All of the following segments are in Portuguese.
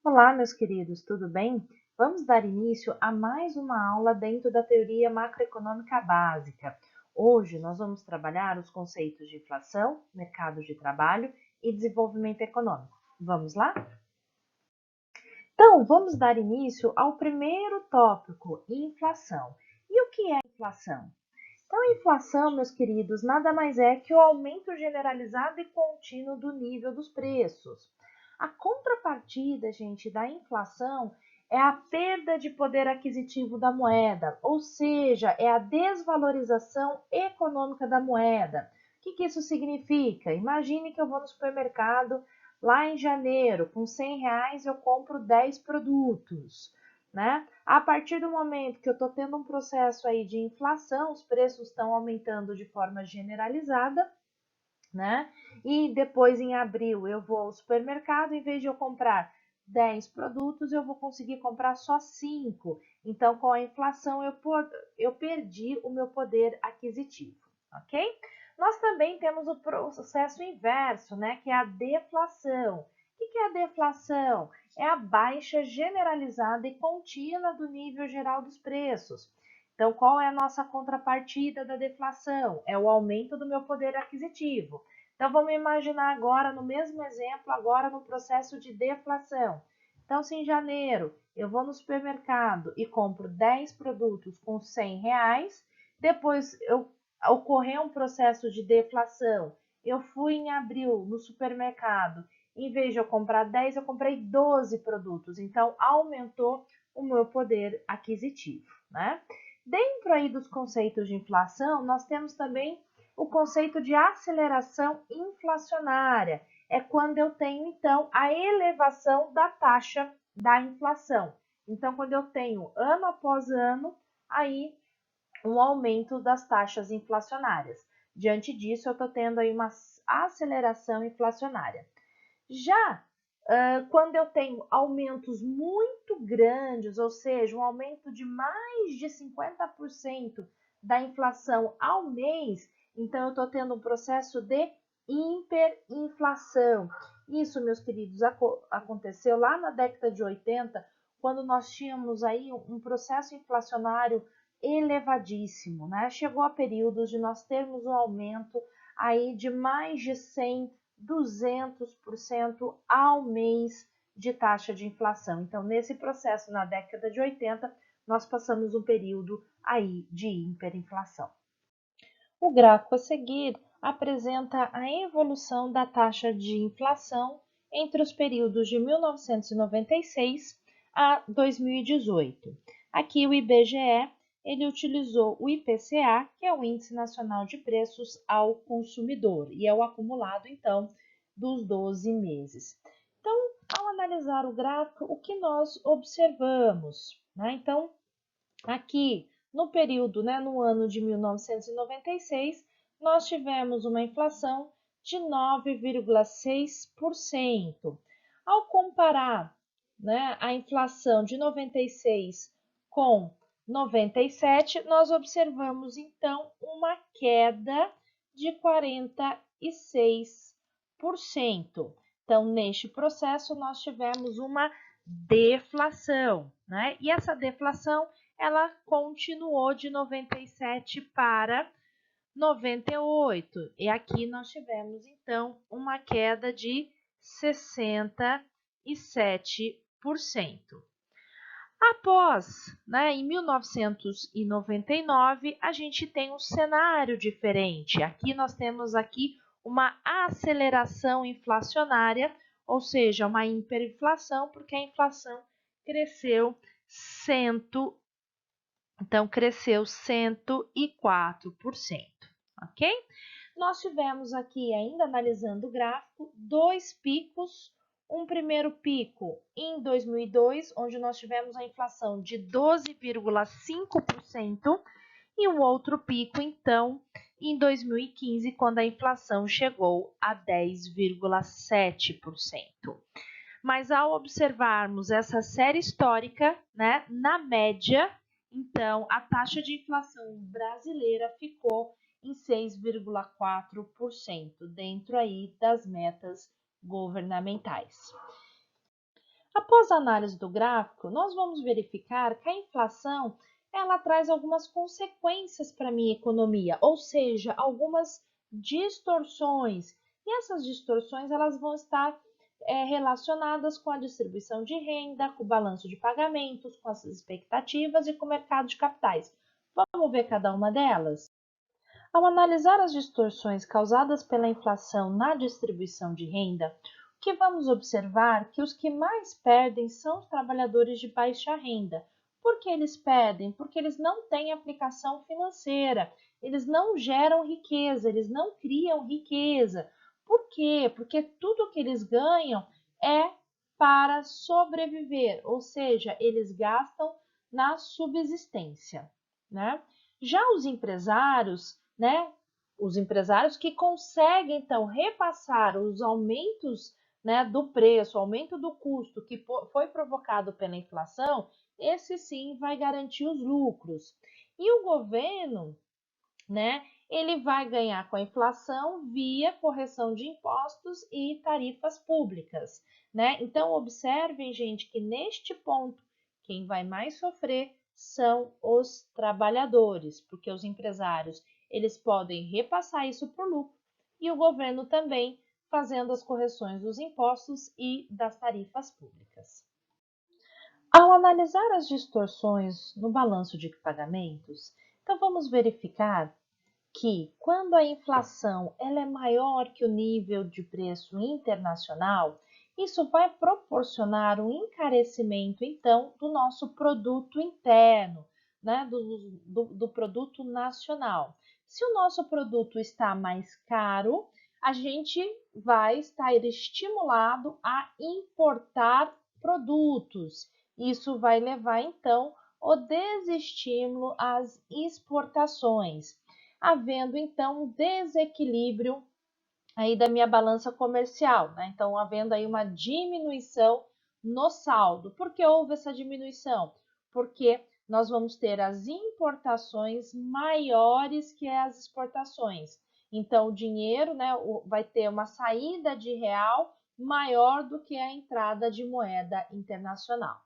Olá, meus queridos, tudo bem? Vamos dar início a mais uma aula dentro da teoria macroeconômica básica. Hoje nós vamos trabalhar os conceitos de inflação, mercado de trabalho e desenvolvimento econômico. Vamos lá? Então, vamos dar início ao primeiro tópico, inflação. E o que é inflação? Então, a inflação, meus queridos, nada mais é que o aumento generalizado e contínuo do nível dos preços. A contrapartida, gente, da inflação é a perda de poder aquisitivo da moeda, ou seja, é a desvalorização econômica da moeda. O que isso significa? Imagine que eu vou no supermercado lá em janeiro, com R$ 100 eu compro 10 produtos, né? A partir do momento que eu estou tendo um processo aí de inflação, os preços estão aumentando de forma generalizada, né? E depois em abril eu vou ao supermercado, em vez de eu comprar 10 produtos, eu vou conseguir comprar só 5. Então, com a inflação, eu perdi o meu poder aquisitivo, ok? Nós também temos o processo inverso, né? Que é a deflação. O que é a deflação? É a baixa generalizada e contínua do nível geral dos preços. Então, qual é a nossa contrapartida da deflação? É o aumento do meu poder aquisitivo. Então, vamos imaginar agora, no mesmo exemplo, agora no processo de deflação. Então, se em janeiro eu vou no supermercado e compro 10 produtos com R$ 100, depois ocorreu um processo de deflação, eu fui em abril no supermercado, em vez de eu comprar 10, eu comprei 12 produtos. Então, aumentou o meu poder aquisitivo, né? Dentro aí dos conceitos de inflação, nós temos também o conceito de aceleração inflacionária. É quando eu tenho, então, a elevação da taxa da inflação. Então, quando eu tenho ano após ano, aí um aumento das taxas inflacionárias. Diante disso, eu estou tendo aí uma aceleração inflacionária. Já quando eu tenho aumentos muito grandes, ou seja, um aumento de mais de 50% da inflação ao mês, então eu estou tendo um processo de hiperinflação. Isso, meus queridos, aconteceu lá na década de 80, quando nós tínhamos aí um processo inflacionário elevadíssimo, né? Chegou a períodos de nós termos um aumento aí de mais de 100, 200% ao mês de taxa de inflação. Então, nesse processo, na década de 80, nós passamos um período aí de hiperinflação. O gráfico a seguir apresenta a evolução da taxa de inflação entre os períodos de 1996 a 2018. Aqui o IBGE ele utilizou o IPCA, que é o Índice Nacional de Preços ao Consumidor, e é o acumulado, então, dos 12 meses. Então, ao analisar o gráfico, o que nós observamos? Né? Então, aqui no período, né, no ano de 1996, nós tivemos uma inflação de 9,6%. Ao comparar, né, a inflação de 96 com 97, nós observamos então uma queda de 46%. Então, neste processo, nós tivemos uma deflação, né? E essa deflação ela continuou de 97 para 98. E aqui nós tivemos, então, uma queda de 67%. Após, né, em 1999, a gente tem um cenário diferente. Aqui nós temos aqui uma aceleração inflacionária, ou seja, uma hiperinflação, porque a inflação cresceu então, cresceu 104%, ok? Nós tivemos aqui, ainda analisando o gráfico, dois picos. Um primeiro pico em 2002, onde nós tivemos a inflação de 12,5%, e um outro pico, então, em 2015, quando a inflação chegou a 10,7%. Mas ao observarmos essa série histórica, né, na média, então a taxa de inflação brasileira ficou em 6,4%, dentro aí das metas governamentais. Após a análise do gráfico, nós vamos verificar que a inflação ela traz algumas consequências para a minha economia, ou seja, algumas distorções. E essas distorções elas vão estar relacionadas com a distribuição de renda, com o balanço de pagamentos, com as expectativas e com o mercado de capitais. Vamos ver cada uma delas? Ao analisar as distorções causadas pela inflação na distribuição de renda, o que vamos observar que os que mais perdem são os trabalhadores de baixa renda. Por que eles perdem? Porque eles não têm aplicação financeira, eles não geram riqueza, eles não criam riqueza. Por quê? Porque tudo que eles ganham é para sobreviver, ou seja, eles gastam na subsistência, né? Já os empresários, né? Os empresários que conseguem, então, repassar os aumentos, né, do preço, aumento do custo que foi provocado pela inflação, esse sim vai garantir os lucros. E o governo, né, ele vai ganhar com a inflação via correção de impostos e tarifas públicas, né? Então, observem, gente, que neste ponto, quem vai mais sofrer são os trabalhadores, porque os empresários, eles podem repassar isso para o lucro e o governo também fazendo as correções dos impostos e das tarifas públicas. Ao analisar as distorções no balanço de pagamentos, então vamos verificar que quando a inflação ela é maior que o nível de preço internacional, isso vai proporcionar um encarecimento, então, do nosso produto interno, né, do produto nacional. Se o nosso produto está mais caro, a gente vai estar estimulado a importar produtos. Isso vai levar, então, o desestímulo às exportações, havendo então um desequilíbrio aí da minha balança comercial, né? Então, havendo aí uma diminuição no saldo. Por que houve essa diminuição? Porque nós vamos ter as importações maiores que as exportações. Então, o dinheiro, né, vai ter uma saída de real maior do que a entrada de moeda internacional.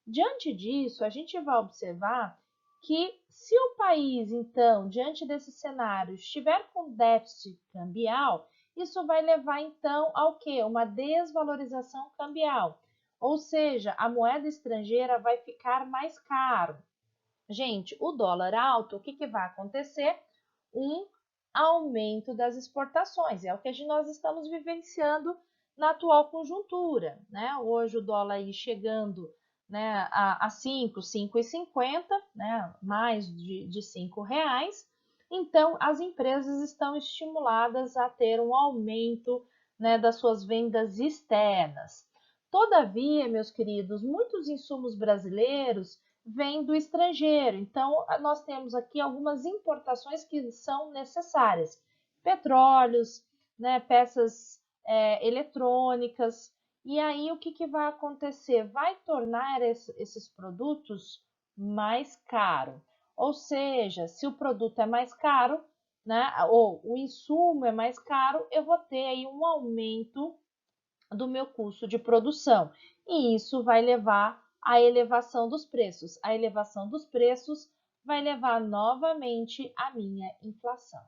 Diante disso, a gente vai observar que se o país, então, diante desse cenário, estiver com déficit cambial, isso vai levar, então, ao quê? Uma desvalorização cambial. Ou seja, a moeda estrangeira vai ficar mais caro. Gente, o dólar alto, o que, que vai acontecer? Um aumento das exportações. É o que nós estamos vivenciando na atual conjuntura, né? Hoje o dólar aí chegando, né, a 5,50, né, mais de 5 reais. Então, as empresas estão estimuladas a ter um aumento, né, das suas vendas externas. Todavia, meus queridos, muitos insumos brasileiros vêm do estrangeiro. Então, nós temos aqui algumas importações que são necessárias. Petróleos, né, peças eletrônicas. E aí, o que, que vai acontecer? Vai tornar esses produtos mais caros. Ou seja, se o produto é mais caro, né, ou o insumo é mais caro, eu vou ter aí um aumento do meu custo de produção. E isso vai levar à elevação dos preços. A elevação dos preços vai levar novamente à minha inflação.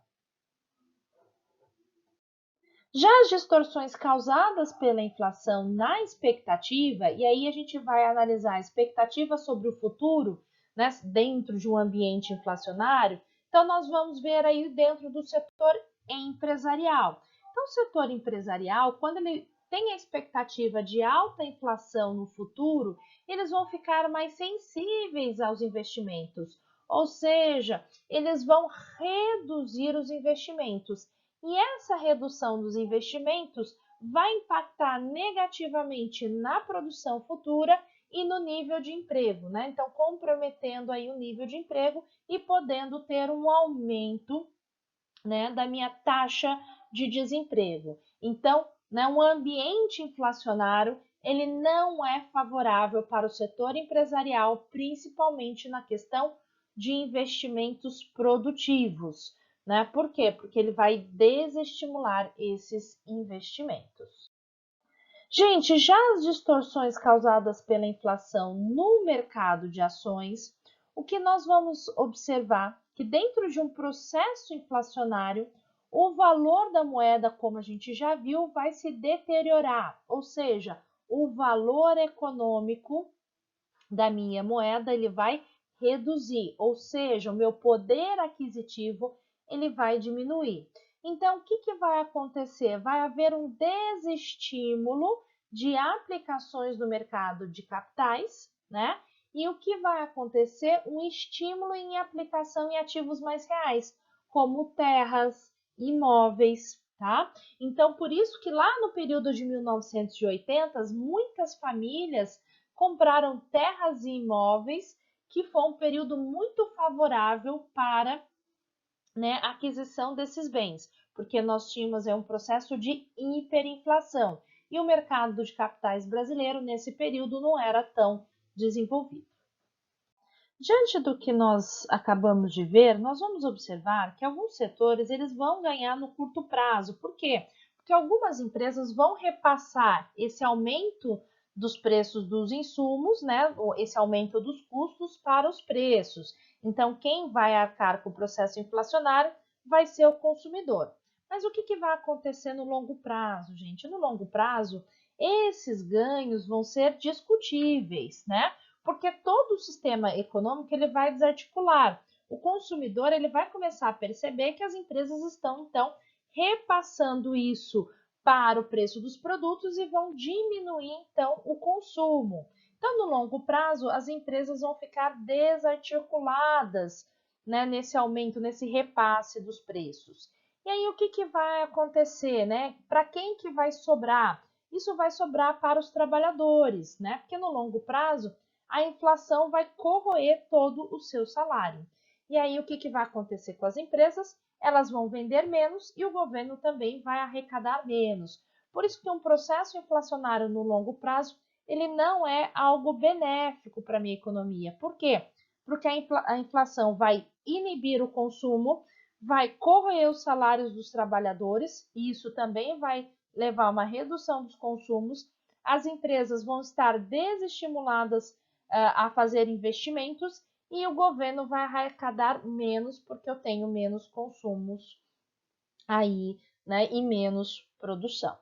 Já as distorções causadas pela inflação na expectativa, e aí a gente vai analisar a expectativa sobre o futuro, né, dentro de um ambiente inflacionário, então nós vamos ver aí dentro do setor empresarial. Então, o setor empresarial, quando ele tem a expectativa de alta inflação no futuro, eles vão ficar mais sensíveis aos investimentos, ou seja, eles vão reduzir os investimentos. E essa redução dos investimentos vai impactar negativamente na produção futura e no nível de emprego, né? Então, comprometendo aí o nível de emprego e podendo ter um aumento, né, da minha taxa de desemprego. Então, né, um ambiente inflacionário, ele não é favorável para o setor empresarial, principalmente na questão de investimentos produtivos, né? Por quê? Porque ele vai desestimular esses investimentos. Gente, já as distorções causadas pela inflação no mercado de ações, o que nós vamos observar que dentro de um processo inflacionário, o valor da moeda, como a gente já viu, vai se deteriorar, ou seja, o valor econômico da minha moeda ele vai reduzir, ou seja, o meu poder aquisitivo ele vai diminuir. Então, o que, que vai acontecer? Vai haver um desestímulo de aplicações no mercado de capitais, né? E o que vai acontecer? Um estímulo em aplicação em ativos mais reais, como terras, imóveis, tá? Então, por isso que lá no período de 1980, muitas famílias compraram terras e imóveis, que foi um período muito favorável para, né, a aquisição desses bens, porque nós tínhamos um processo de hiperinflação e o mercado de capitais brasileiro nesse período não era tão desenvolvido. Diante do que nós acabamos de ver, nós vamos observar que alguns setores eles vão ganhar no curto prazo. Por quê? Porque algumas empresas vão repassar esse aumento dos preços dos insumos, né, esse aumento dos custos para os preços. Então, quem vai arcar com o processo inflacionário vai ser o consumidor. Mas o que, que vai acontecer no longo prazo, gente? No longo prazo, esses ganhos vão ser discutíveis, né? Porque todo o sistema econômico ele vai desarticular. O consumidor ele vai começar a perceber que as empresas estão então repassando isso para o preço dos produtos e vão diminuir então o consumo. Então, no longo prazo, as empresas vão ficar desarticuladas, né, nesse aumento, nesse repasse dos preços. E aí o que, que vai acontecer, né? Para quem que vai sobrar? Isso vai sobrar para os trabalhadores, né? Porque no longo prazo a inflação vai corroer todo o seu salário. E aí o que, que vai acontecer com as empresas? Elas vão vender menos e o governo também vai arrecadar menos. Por isso que um processo inflacionário no longo prazo, ele não é algo benéfico para a minha economia. Por quê? Porque a inflação vai inibir o consumo, vai corroer os salários dos trabalhadores, e isso também vai levar a uma redução dos consumos. As empresas vão estar desestimuladas a fazer investimentos e o governo vai arrecadar menos porque eu tenho menos consumos aí, né, e menos produção.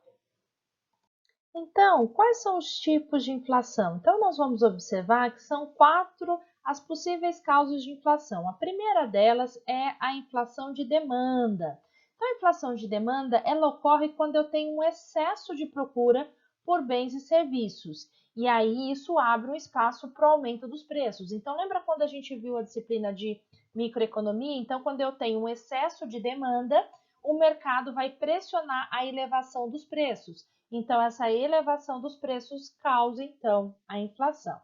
Então, quais são os tipos de inflação? Então, nós vamos observar que são 4 as possíveis causas de inflação. A primeira delas é a inflação de demanda. Então, a inflação de demanda ela ocorre quando eu tenho um excesso de procura por bens e serviços. E aí isso abre um espaço para o aumento dos preços. Então, lembra quando a gente viu a disciplina de microeconomia? Então, quando eu tenho um excesso de demanda, o mercado vai pressionar a elevação dos preços. Então, essa elevação dos preços causa, então, a inflação.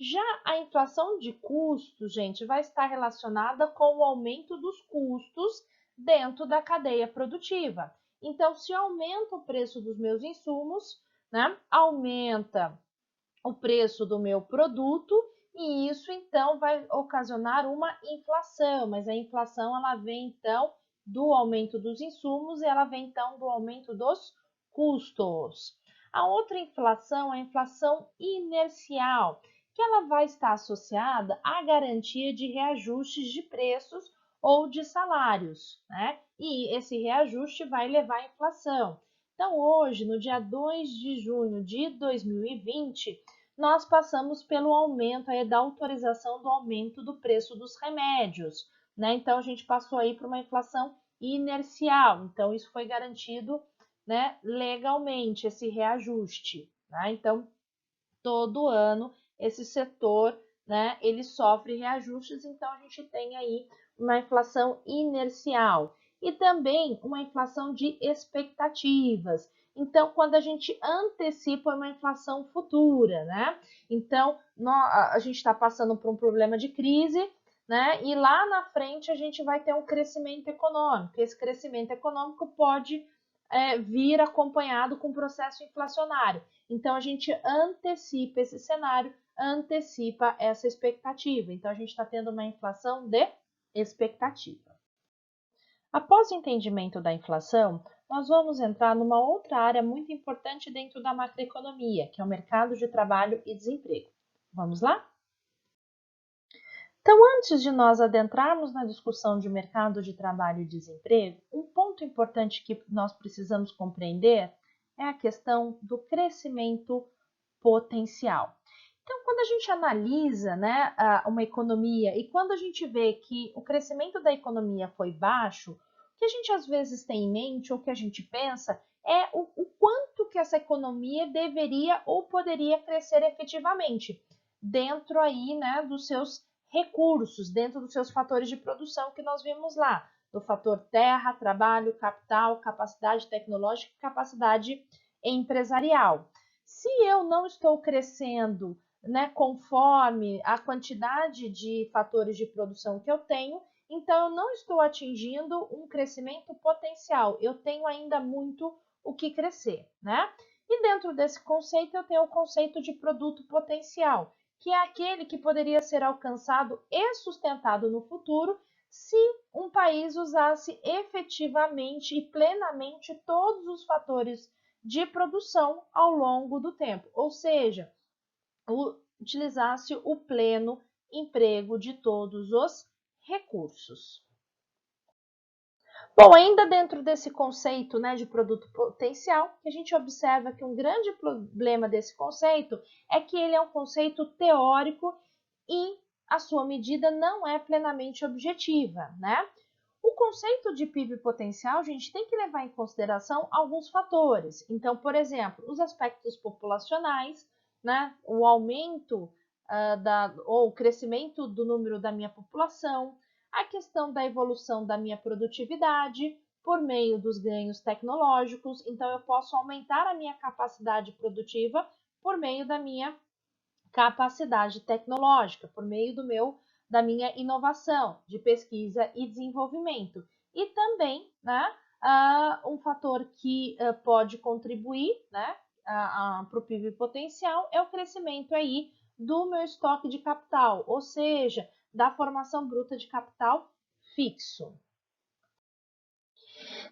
Já a inflação de custos, gente, vai estar relacionada com o aumento dos custos dentro da cadeia produtiva. Então, se aumenta o preço dos meus insumos, né, aumenta o preço do meu produto e isso então vai ocasionar uma inflação, mas a inflação ela vem então do aumento dos insumos e ela vem então do aumento dos custos. A outra inflação é a inflação inercial, que ela vai estar associada à garantia de reajustes de preços ou de salários, né? E esse reajuste vai levar à inflação. Então, hoje, no dia 2 de junho de 2020, nós passamos pelo aumento aí da autorização do aumento do preço dos remédios, né? Então, a gente passou aí para uma inflação inercial. Então, isso foi garantido, né, legalmente, esse reajuste, né? Então, todo ano esse setor, né, ele sofre reajustes, então a gente tem aí uma inflação inercial e também uma inflação de expectativas. Então, quando a gente antecipa uma inflação futura, né? Então, a gente está passando por um problema de crise, né? E lá na frente a gente vai ter um crescimento econômico. Esse crescimento econômico pode vir acompanhado com um processo inflacionário. Então, a gente antecipa esse cenário, antecipa essa expectativa. Então, a gente está tendo uma inflação de expectativa. Após o entendimento da inflação, nós vamos entrar numa outra área muito importante dentro da macroeconomia, que é o mercado de trabalho e desemprego. Vamos lá? Então, antes de nós adentrarmos na discussão de mercado de trabalho e desemprego, um ponto importante que nós precisamos compreender é a questão do crescimento potencial. Então, quando a gente analisa, né, uma economia e quando a gente vê que o crescimento da economia foi baixo, o que a gente às vezes tem em mente ou que a gente pensa é o quanto que essa economia deveria ou poderia crescer efetivamente, dentro aí, né, dos seus recursos, dentro dos seus fatores de produção que nós vimos lá, do fator terra, trabalho, capital, capacidade tecnológica e capacidade empresarial. Se eu não estou crescendo, né, conforme a quantidade de fatores de produção que eu tenho, então eu não estou atingindo um crescimento potencial. Eu tenho ainda muito o que crescer, né? E dentro desse conceito eu tenho o conceito de produto potencial, que é aquele que poderia ser alcançado e sustentado no futuro se um país usasse efetivamente e plenamente todos os fatores de produção ao longo do tempo, ou seja, utilizasse o pleno emprego de todos os recursos. Bom, ainda dentro desse conceito, né, de produto potencial, a gente observa que um grande problema desse conceito é que ele é um conceito teórico e a sua medida não é plenamente objetiva, né? O conceito de PIB potencial, a gente tem que levar em consideração alguns fatores. Então, por exemplo, os aspectos populacionais, né, o aumento ou o crescimento do número da minha população, a questão da evolução da minha produtividade por meio dos ganhos tecnológicos. Então, eu posso aumentar a minha capacidade produtiva por meio da minha capacidade tecnológica, por meio da minha inovação, de pesquisa e desenvolvimento. E também, né, um fator que pode contribuir, né, para o PIB potencial é o crescimento aí do meu estoque de capital, ou seja, da formação bruta de capital fixo.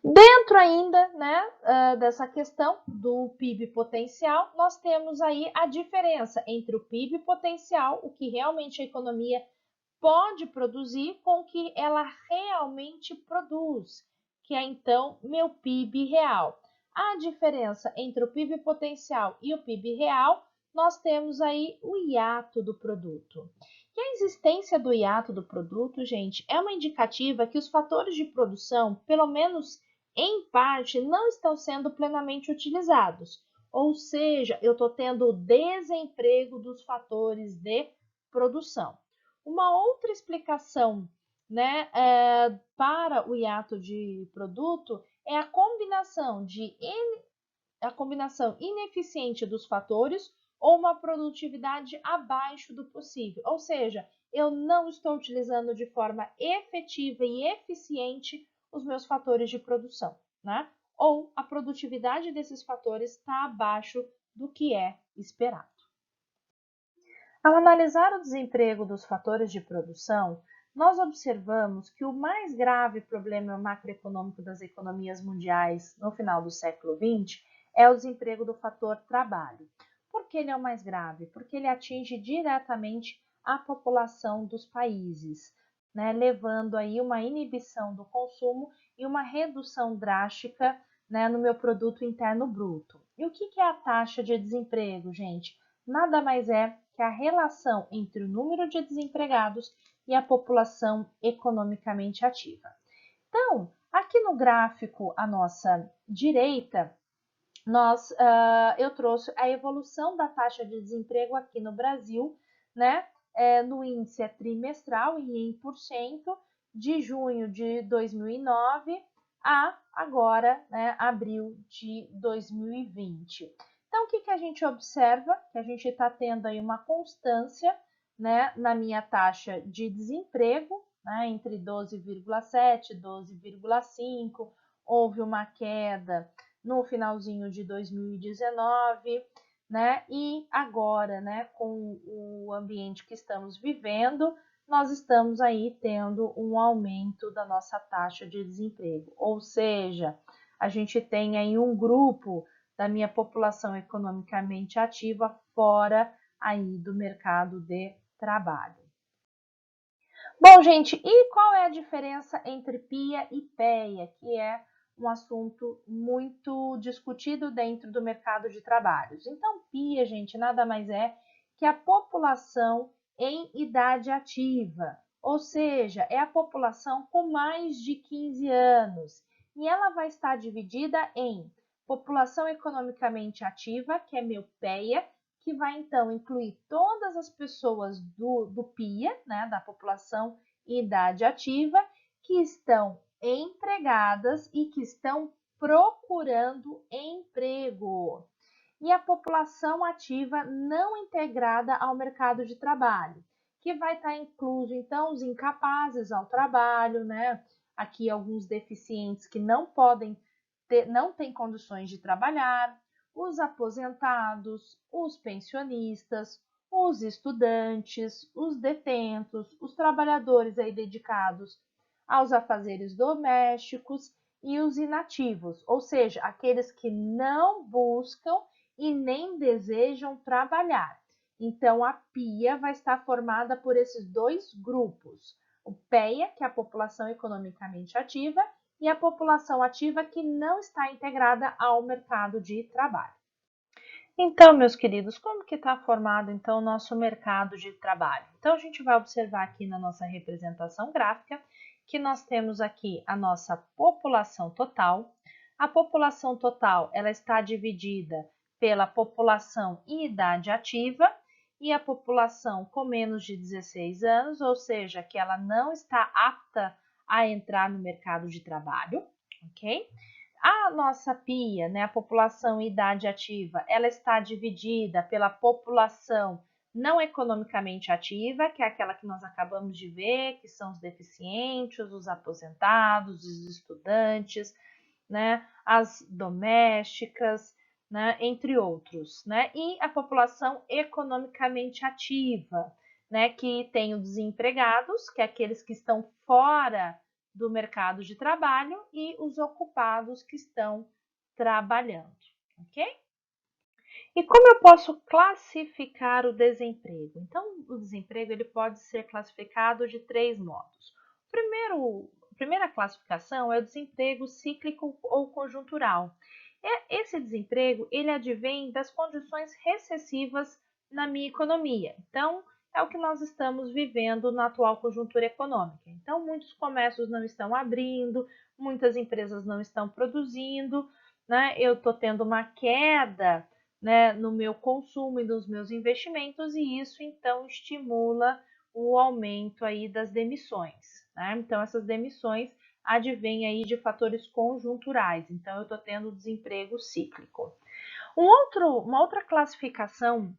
Dentro ainda, né, dessa questão do PIB potencial, nós temos aí a diferença entre o PIB potencial, o que realmente a economia pode produzir, com o que ela realmente produz, que é então meu PIB real. A diferença entre o PIB potencial e o PIB real, nós temos aí o hiato do produto. E a existência do hiato do produto, gente, é uma indicativa que os fatores de produção, pelo menos em parte, não estão sendo plenamente utilizados. Ou seja, eu estou tendo o desemprego dos fatores de produção. Uma outra explicação, né, para o hiato de produto é a combinação ineficiente dos fatores ou uma produtividade abaixo do possível. Ou seja, eu não estou utilizando de forma efetiva e eficiente os meus fatores de produção, né? Ou a produtividade desses fatores está abaixo do que é esperado. Ao analisar o desemprego dos fatores de produção, nós observamos que o mais grave problema macroeconômico das economias mundiais no final do século XX é o desemprego do fator trabalho. Por que ele é o mais grave? Porque ele atinge diretamente a população dos países, né, levando aí uma inibição do consumo e uma redução drástica, né, no meu produto interno bruto. E o que é a taxa de desemprego, gente? Nada mais é que a relação entre o número de desempregados e a população economicamente ativa. Então, aqui no gráfico à nossa direita, eu trouxe a evolução da taxa de desemprego aqui no Brasil, né? No índice trimestral em 1%, de junho de 2009 a agora, né, abril de 2020. Então, o que a gente observa? Que a gente está tendo aí uma constância, né, na minha taxa de desemprego, né, entre 12,7 e 12,5, houve uma queda no finalzinho de 2019, né? E agora, né, com o ambiente que estamos vivendo, nós estamos aí tendo um aumento da nossa taxa de desemprego. Ou seja, a gente tem aí um grupo da minha população economicamente ativa fora aí do mercado de trabalho. Bom, gente, e qual é a diferença entre PIA e PEA, que é um assunto muito discutido dentro do mercado de trabalhos? Então, PIA, gente, nada mais é que a população em idade ativa, ou seja, é a população com mais de 15 anos, e ela vai estar dividida em população economicamente ativa, que é meu PEA, que vai então incluir todas as pessoas do PIA, né, da população em idade ativa, que estão empregadas e que estão procurando emprego. E a população ativa não integrada ao mercado de trabalho, que vai estar incluso, então, os incapazes ao trabalho, né? Aqui alguns deficientes que não têm condições de trabalhar, os aposentados, os pensionistas, os estudantes, os detentos, os trabalhadores aí dedicados aos afazeres domésticos e os inativos, ou seja, aqueles que não buscam e nem desejam trabalhar. Então, a PIA vai estar formada por esses dois grupos, o PEA, que é a população economicamente ativa, e a população ativa que não está integrada ao mercado de trabalho. Então, meus queridos, como que está formado então o nosso mercado de trabalho? Então, a gente vai observar aqui na nossa representação gráfica que nós temos aqui a nossa população total. A população total, ela está dividida pela população em idade ativa e a população com menos de 16 anos, ou seja, que ela não está apta a entrar no mercado de trabalho, ok? A nossa PIA, né, a população em idade ativa, ela está dividida pela população não economicamente ativa, que é aquela que nós acabamos de ver, que são os deficientes, os aposentados, os estudantes, né, as domésticas, né, entre outros, né, e a população economicamente ativa, né, que tem os desempregados, que é aqueles que estão fora do mercado de trabalho, e os ocupados que estão trabalhando, ok? E como eu posso classificar o desemprego? Então, o desemprego ele pode ser classificado de três modos. A primeira classificação é o desemprego cíclico ou conjuntural. Esse desemprego ele advém das condições recessivas na minha economia. Então, é o que nós estamos vivendo na atual conjuntura econômica. Então, muitos comércios não estão abrindo, muitas empresas não estão produzindo, né? Eu estou tendo uma queda, né, no meu consumo e nos meus investimentos, e isso então estimula o aumento aí das demissões, né? Então essas demissões advêm aí de fatores conjunturais, então eu estou tendo desemprego cíclico. Uma outra classificação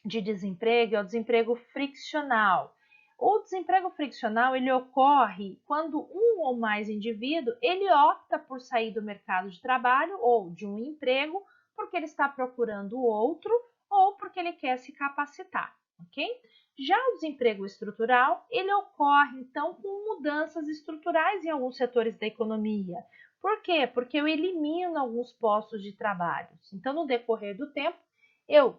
de desemprego é o desemprego friccional. O desemprego friccional ele ocorre quando um ou mais indivíduos ele opta por sair do mercado de trabalho ou de um emprego porque ele está procurando outro ou porque ele quer se capacitar, ok? Já o desemprego estrutural, ele ocorre então com mudanças estruturais em alguns setores da economia. Por quê? Porque eu elimino alguns postos de trabalho. Então, no decorrer do tempo, eu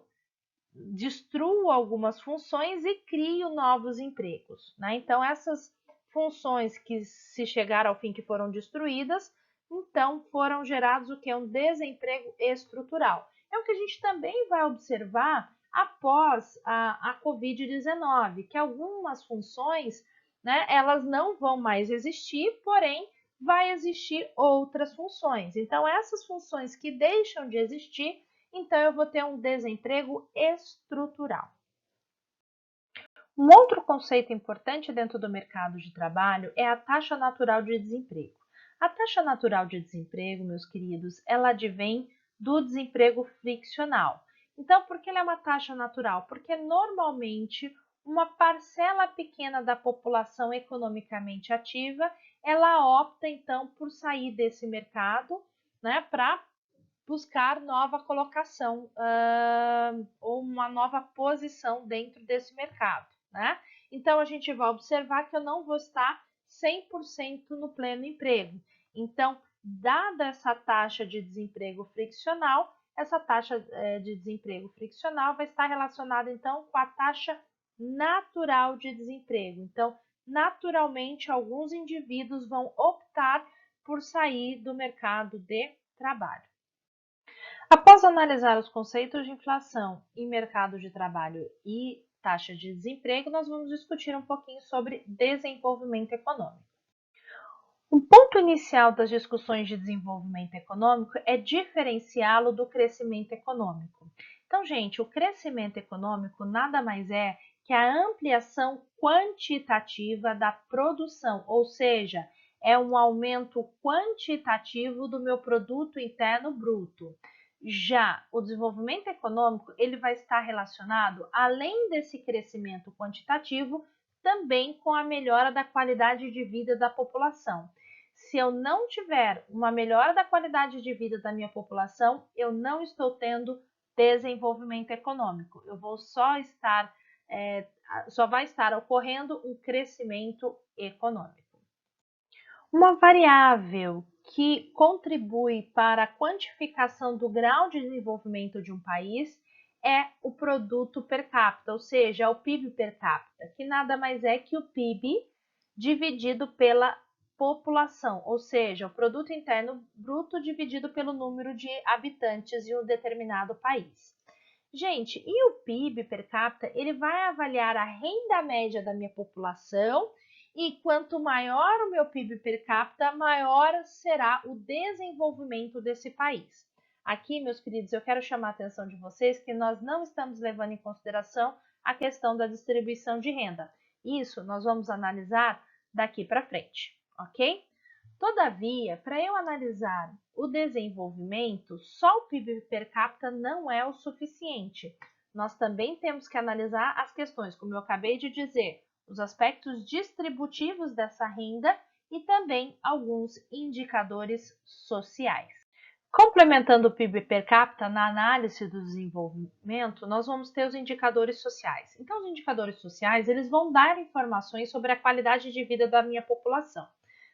destruo algumas funções e crio novos empregos, né? Então, essas funções que se chegaram ao fim que foram destruídas, então foram gerados o que é um desemprego estrutural. É o que a gente também vai observar após a Covid-19, que algumas funções, né, elas não vão mais existir, porém vai existir outras funções. Então, essas funções que deixam de existir, então eu vou ter um desemprego estrutural. Um outro conceito importante dentro do mercado de trabalho é a taxa natural de desemprego. A taxa natural de desemprego, meus queridos, ela advém do desemprego friccional. Então, por que ela é uma taxa natural? Porque normalmente uma parcela pequena da população economicamente ativa, ela opta então por sair desse mercado, né, para buscar nova colocação ou uma nova posição dentro desse mercado, né? Então, a gente vai observar que eu não vou estar 100% no pleno emprego. Então, dada essa taxa de desemprego friccional, essa taxa de desemprego friccional vai estar relacionada, então, com a taxa natural de desemprego. Então, naturalmente, alguns indivíduos vão optar por sair do mercado de trabalho. Após analisar os conceitos de inflação e mercado de trabalho e taxa de desemprego, nós vamos discutir um pouquinho sobre desenvolvimento econômico. O ponto inicial das discussões de desenvolvimento econômico é diferenciá-lo do crescimento econômico. Então, gente, o crescimento econômico nada mais é que a ampliação quantitativa da produção, ou seja, é um aumento quantitativo do meu produto interno bruto. Já o desenvolvimento econômico, ele vai estar relacionado, além desse crescimento quantitativo, também com a melhora da qualidade de vida da população. Se eu não tiver uma melhora da qualidade de vida da minha população, eu não estou tendo desenvolvimento econômico. Eu vou só vai estar ocorrendo um crescimento econômico. Uma variável que contribui para a quantificação do grau de desenvolvimento de um país é o produto per capita, ou seja, o PIB per capita, que nada mais é que o PIB dividido pela população, ou seja, o produto interno bruto dividido pelo número de habitantes de um determinado país. Gente, e o PIB per capita, ele vai avaliar a renda média da minha população e quanto maior o meu PIB per capita, maior será o desenvolvimento desse país. Aqui, meus queridos, eu quero chamar a atenção de vocês que nós não estamos levando em consideração a questão da distribuição de renda. Isso nós vamos analisar daqui para frente, ok? Todavia, para eu analisar o desenvolvimento, só o PIB per capita não é o suficiente. Nós também temos que analisar as questões, como eu acabei de dizer, os aspectos distributivos dessa renda e também alguns indicadores sociais. Complementando o PIB per capita, na análise do desenvolvimento, nós vamos ter os indicadores sociais. Então, os indicadores sociais, eles vão dar informações sobre a qualidade de vida da minha população,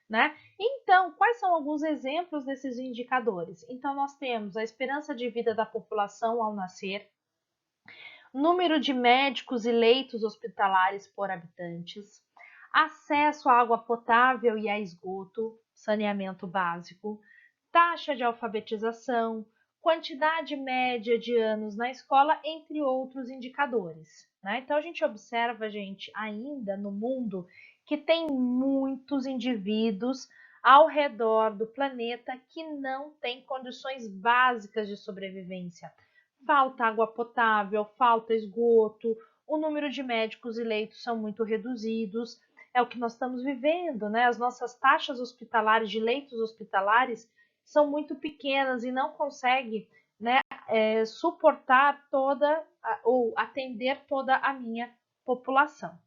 né? Então, quais são alguns exemplos desses indicadores? Então, nós temos a esperança de vida da população ao nascer, número de médicos e leitos hospitalares por habitantes, acesso à água potável e a esgoto, saneamento básico, taxa de alfabetização, quantidade média de anos na escola, entre outros indicadores, né? Então, a gente observa, gente, ainda no mundo que tem muitos indivíduos ao redor do planeta que não têm condições básicas de sobrevivência. Falta água potável, falta esgoto, o número de médicos e leitos são muito reduzidos. É o que nós estamos vivendo, né? As nossas taxas hospitalares, de leitos hospitalares, são muito pequenas e não conseguem, né, suportar ou atender toda a minha população.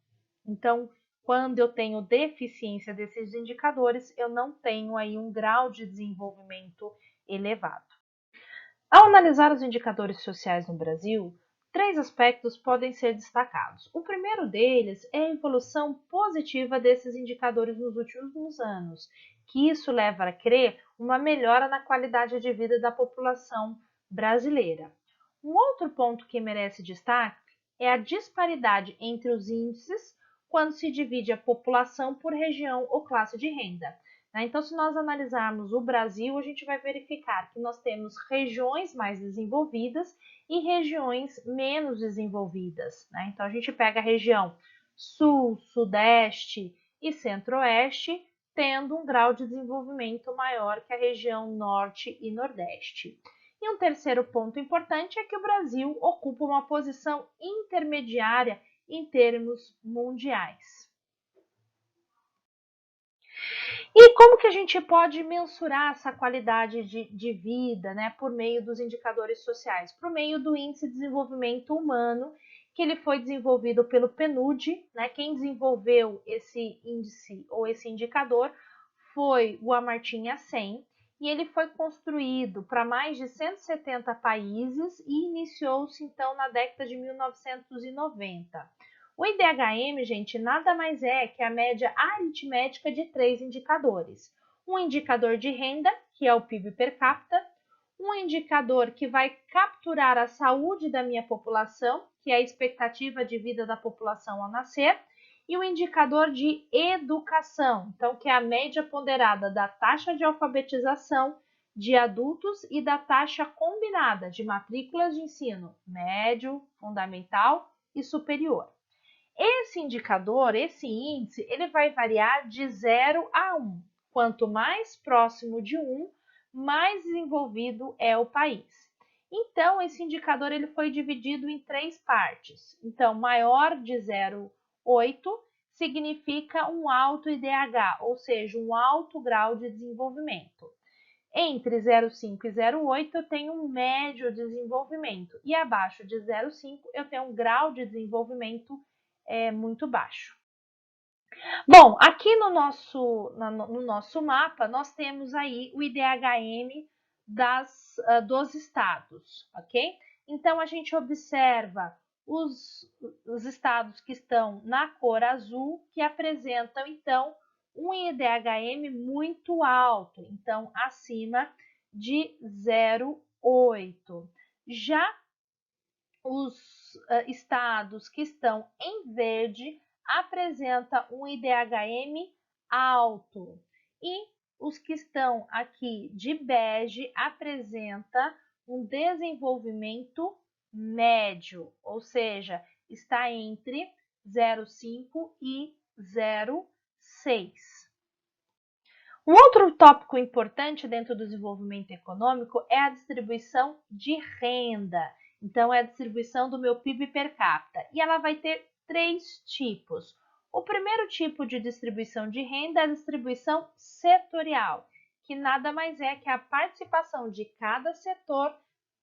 Então, quando eu tenho deficiência desses indicadores, eu não tenho aí um grau de desenvolvimento elevado. Ao analisar os indicadores sociais no Brasil, 3 aspectos podem ser destacados. O primeiro deles é a evolução positiva desses indicadores nos últimos anos, que isso leva a crer uma melhora na qualidade de vida da população brasileira. Um outro ponto que merece destaque é a disparidade entre os índices quando se divide a população por região ou classe de renda. Então, se nós analisarmos o Brasil, a gente vai verificar que nós temos regiões mais desenvolvidas e regiões menos desenvolvidas. Então, a gente pega a região Sul, Sudeste e Centro-Oeste, tendo um grau de desenvolvimento maior que a região Norte e Nordeste. E um terceiro ponto importante é que o Brasil ocupa uma posição intermediária em termos mundiais. E como que a gente pode mensurar essa qualidade de vida, né, por meio dos indicadores sociais? Por meio do Índice de Desenvolvimento Humano, que ele foi desenvolvido pelo PNUD, né? Quem desenvolveu esse índice ou esse indicador foi o Amartya Sen, e ele foi construído para mais de 170 países e iniciou-se então na década de 1990. O IDHM, gente, nada mais é que a média aritmética de 3 indicadores. Um indicador de renda, que é o PIB per capita, um indicador que vai capturar a saúde da minha população, que é a expectativa de vida da população ao nascer, e o indicador de educação, então que é a média ponderada da taxa de alfabetização de adultos e da taxa combinada de matrículas de ensino médio, fundamental e superior. Esse indicador, esse índice, ele vai variar de 0 a 1. Quanto mais próximo de 1, mais desenvolvido é o país. Então, esse indicador ele foi dividido em 3 partes. Então, maior de 0,8 significa um alto IDH, ou seja, um alto grau de desenvolvimento. Entre 0,5 e 0,8 eu tenho um médio desenvolvimento e abaixo de 0,5 eu tenho um grau de desenvolvimento muito baixo. Bom, aqui no nosso mapa nós temos aí o IDHM dos estados, ok? Então a gente observa os estados que estão na cor azul, que apresentam então um IDHM muito alto, então acima de 0,8. Já os estados que estão em verde apresentam um IDHM alto e os que estão aqui de bege apresentam um desenvolvimento médio, ou seja, está entre 0,5 e 0,6. Um outro tópico importante dentro do desenvolvimento econômico é a distribuição de renda. Então, é a distribuição do meu PIB per capita. E ela vai ter 3 tipos. O primeiro tipo de distribuição de renda é a distribuição setorial, que nada mais é que a participação de cada setor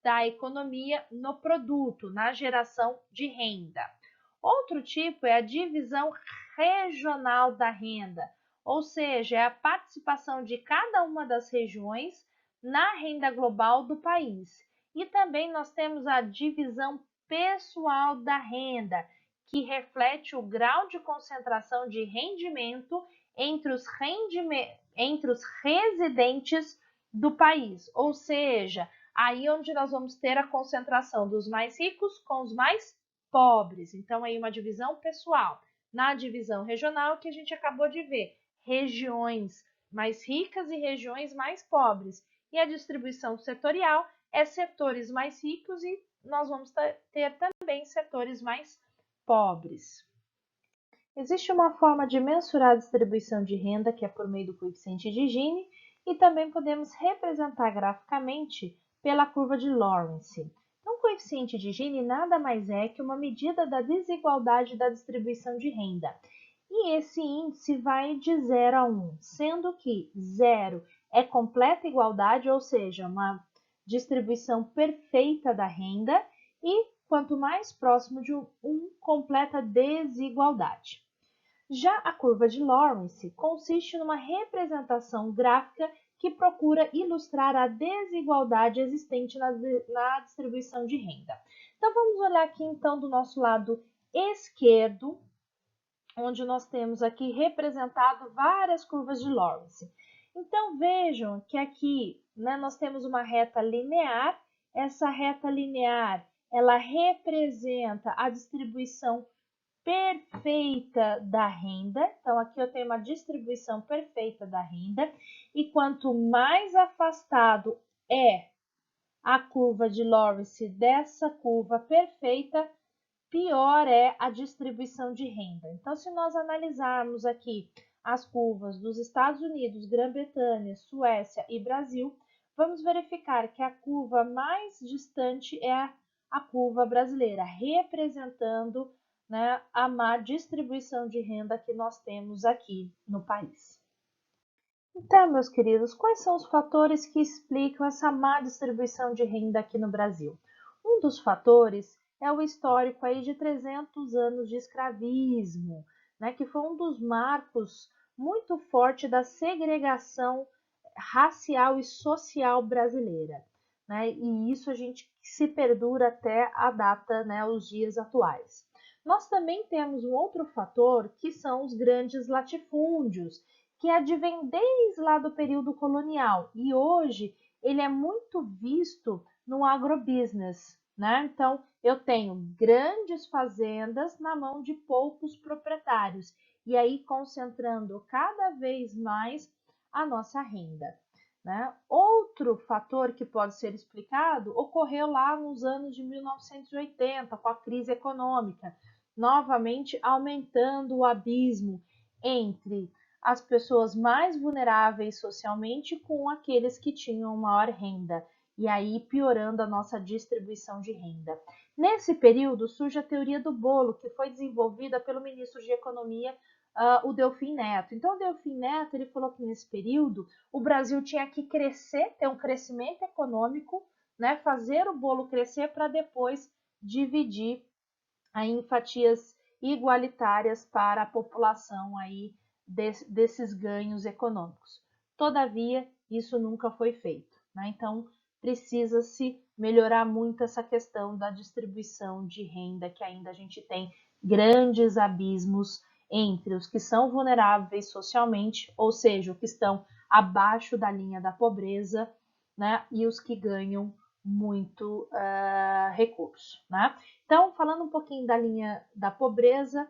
da economia no produto, na geração de renda. Outro tipo é a divisão regional da renda, ou seja, é a participação de cada uma das regiões na renda global do país. E também nós temos a divisão pessoal da renda, que reflete o grau de concentração de rendimento entre os residentes do país, ou seja, aí onde nós vamos ter a concentração dos mais ricos com os mais pobres. Então, aí uma divisão pessoal. Na divisão regional, que a gente acabou de ver, regiões mais ricas e regiões mais pobres. E a distribuição setorial é setores mais ricos e nós vamos ter também setores mais pobres. Existe uma forma de mensurar a distribuição de renda, que é por meio do coeficiente de Gini, e também podemos representar graficamente pela curva de Lawrence. Então, o coeficiente de Gini nada mais é que uma medida da desigualdade da distribuição de renda. E esse índice vai de 0 a 1, sendo que 0 é completa igualdade, ou seja, uma distribuição perfeita da renda, e quanto mais próximo de 1, completa desigualdade. Já a curva de Lawrence consiste numa representação gráfica que procura ilustrar a desigualdade existente na distribuição de renda. Então, vamos olhar aqui então do nosso lado esquerdo, onde nós temos aqui representado várias curvas de Lawrence. Então, vejam que aqui nós temos uma reta linear. Essa reta linear, ela representa a distribuição perfeita da renda. Então, aqui eu tenho uma distribuição perfeita da renda. E quanto mais afastado é a curva de Lawrence dessa curva perfeita, pior é a distribuição de renda. Então, se nós analisarmos aqui as curvas dos Estados Unidos, Grã-Bretanha, Suécia e Brasil, vamos verificar que a curva mais distante é a curva brasileira, representando a má distribuição de renda que nós temos aqui no país. Então, meus queridos, quais são os fatores que explicam essa má distribuição de renda aqui no Brasil? Um dos fatores é o histórico aí de 300 anos de escravismo, que foi um dos marcos muito forte da segregação racial e social brasileira. E isso a gente se perdura até a data, os dias atuais. Nós também temos um outro fator que são os grandes latifúndios, que advém desde lá do período colonial e hoje ele é muito visto no agrobusiness, né? Então, eu tenho grandes fazendas na mão de poucos proprietários e aí concentrando cada vez mais a nossa renda, né? Outro fator que pode ser explicado ocorreu lá nos anos de 1980, com a crise econômica, novamente aumentando o abismo entre as pessoas mais vulneráveis socialmente com aqueles que tinham maior renda, e aí piorando a nossa distribuição de renda. Nesse período surge a teoria do bolo, que foi desenvolvida pelo ministro de Economia, o Delfim Neto. Então, o Delfim Neto ele falou que nesse período o Brasil tinha que crescer, ter um crescimento econômico, né, fazer o bolo crescer para depois dividir aí em fatias igualitárias para a população aí desses ganhos econômicos. Todavia, isso nunca foi feito, né? Então, precisa-se melhorar muito essa questão da distribuição de renda, que ainda a gente tem grandes abismos entre os que são vulneráveis socialmente, ou seja, os que estão abaixo da linha da pobreza, né, e os que ganham muito recurso, né? Então, falando um pouquinho da linha da pobreza,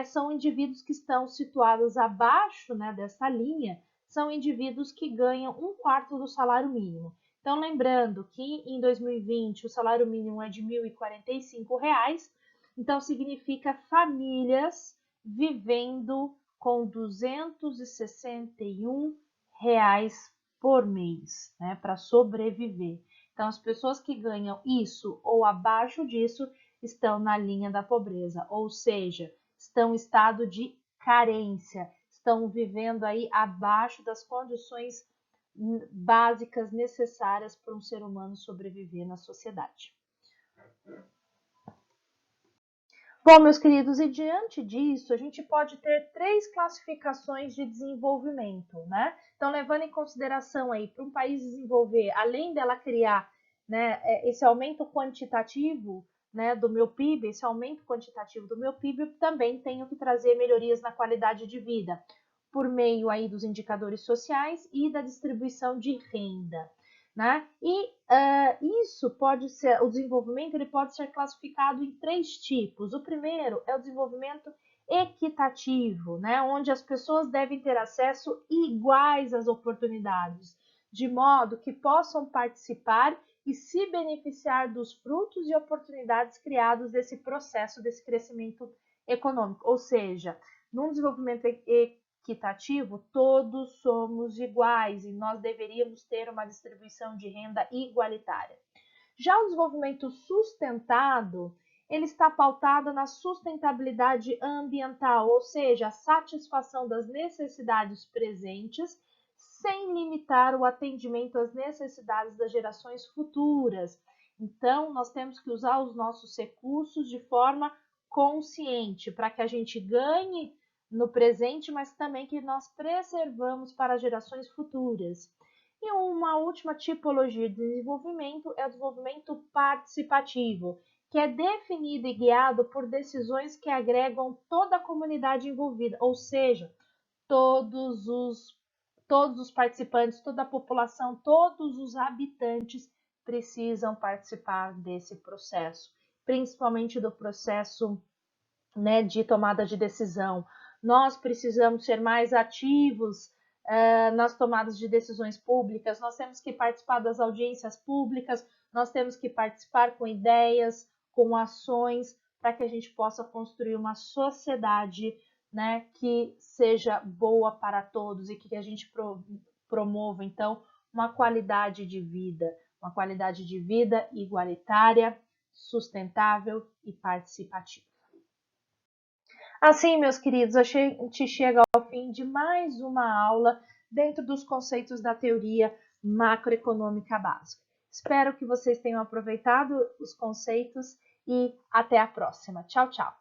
são indivíduos que estão situados abaixo, né, dessa linha, são indivíduos que ganham 1/4 do salário mínimo. Então, lembrando que em 2020 o salário mínimo é de R$ 1.045, então significa famílias vivendo com R$ 261 por mês, né, para sobreviver. Então, as pessoas que ganham isso ou abaixo disso estão na linha da pobreza, ou seja, estão em estado de carência, estão vivendo aí abaixo das condições básicas necessárias para um ser humano sobreviver na sociedade. Bom, meus queridos, e diante disso, a gente pode ter 3 classificações de desenvolvimento, né? Então, levando em consideração aí, para um país desenvolver, além dela criar, né, esse aumento quantitativo, né, do meu PIB, esse aumento quantitativo do meu PIB, eu também tenho que trazer melhorias na qualidade de vida, por meio aí dos indicadores sociais e da distribuição de renda, né? E isso pode ser, o desenvolvimento ele pode ser classificado em 3 tipos. O primeiro é o desenvolvimento equitativo, né? Onde as pessoas devem ter acesso iguais às oportunidades, de modo que possam participar e se beneficiar dos frutos e oportunidades criados desse processo, desse crescimento econômico. Ou seja, num desenvolvimento equitativo, todos somos iguais e nós deveríamos ter uma distribuição de renda igualitária. Já o desenvolvimento sustentado, ele está pautado na sustentabilidade ambiental, ou seja, a satisfação das necessidades presentes, sem limitar o atendimento às necessidades das gerações futuras. Então, nós temos que usar os nossos recursos de forma consciente, para que a gente ganhe no presente, mas também que nós preservamos para gerações futuras. E uma última tipologia de desenvolvimento é o desenvolvimento participativo, que é definido e guiado por decisões que agregam toda a comunidade envolvida, ou seja, todos os participantes, toda a população, todos os habitantes precisam participar desse processo, principalmente do processo, né, de tomada de decisão. Nós precisamos ser mais ativos nas tomadas de decisões públicas, nós temos que participar das audiências públicas, nós temos que participar com ideias, com ações, para que a gente possa construir uma sociedade, né, que seja boa para todos e que a gente promova, então, uma qualidade de vida igualitária, sustentável e participativa. Assim, meus queridos, a gente chega ao fim de mais uma aula dentro dos conceitos da teoria macroeconômica básica. Espero que vocês tenham aproveitado os conceitos e até a próxima. Tchau, tchau!